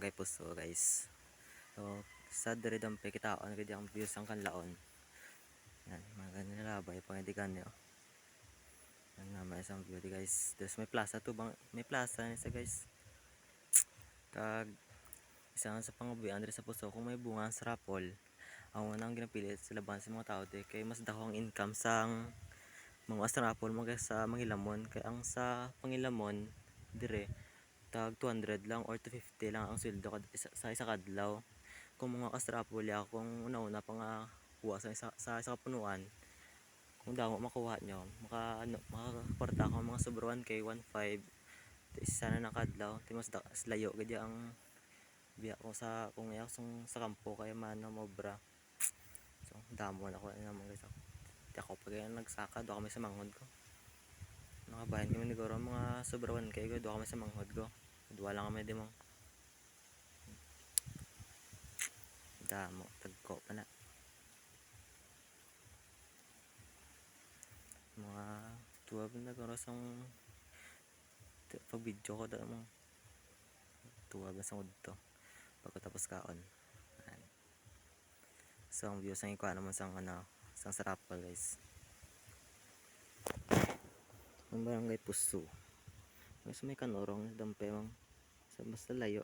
Barangay Puso guys. So sa diri dampe kitaon gid ang views ang kanlaon. Yan, mga ganun na labay pangedikan niyo. Yan na may isang view di guys. There's may plaza to bang may plaza ni sa guys. Kag isa sa pangabuyan diri sa Puso kung may bunga sa rapol. Ang unang ginapilit sa laban sa mga tao di kay mas dako ang income sang mga astrapol mo sa Mangilamon kay ang sa Pangilamon dire tag 200 lang or 250 lang ang sweldo sa isa kadlaw. Kung mga kastrapol ya kung una-una pa nga kuha sa isa kapunuan, kung damo makuha nyo makakwarta ka mga sobruan kay 1.5 isa na nakadlaw ti mas layo gid ang biya ko sa kung sa kampo kay man mobra. So damo na ko naman guys ako pag nagsaka do kami sa manghod ko nakabayan kami siguro mga sobrawan kay do kami sa manghod ko dua lang kami di mo damo tagko pa na mga tuwa pa na kung rasang pag video ko damo tuwa ba sa udto pagkatapos kaon. So ang views ang ikuha naman sang sang sarapal guys ang Barangay Puso mas may kanorong dampe mang sa basta layo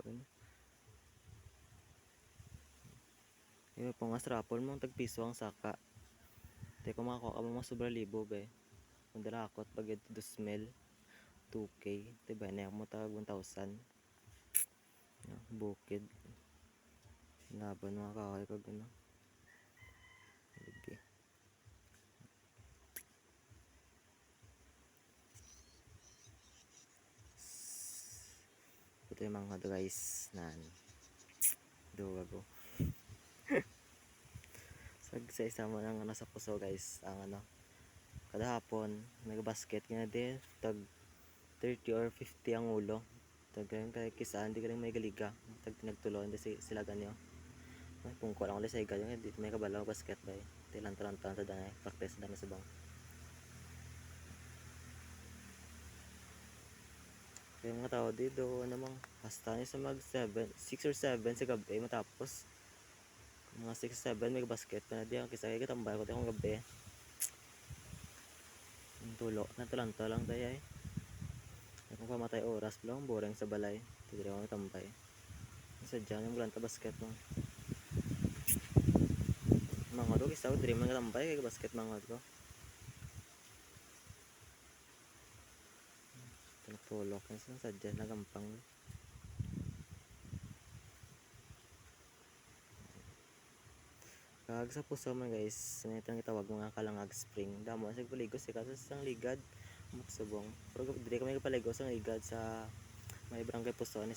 yung pang astrapol mong tagpiso ang saka di ko makakuha ka mga sobra libo be kung darakot pag 2,000 2k diba na mo tag 1,000 bukid laban mga kakay kag okay. Ito yung mga guys nan duwa ko sa isa mo ng nasa Puso guys ang kada hapon nagbasket nga din tag 30 or 50 ang ulo tag kay kisaan di ka rin may galiga tag nagtuloy sila ganyo kung ko lang ulit sa iga yung dito may kabalaw basket ba tilang-talang sa danay practice dami sa bang kaya mga tao dito namang hasta sa mag 6 or 7 sa gabi matapos mga 6 7 may basket pa na diyan kisa kay katambay ko akong gabi tulo na talang dayay kung pamatay oras lang boring sa balay tidre ko tambay sadya yung bulanta basket mo mga dog isa dire man tambay kay basket mga ko tulok na sadya nagampang kag sa Puso man guys itong itawag mga kalangag spring damo sa paligos kaso sang ligad magsubong pero dire kami paligos ang ligad sa may Barangay Puso ni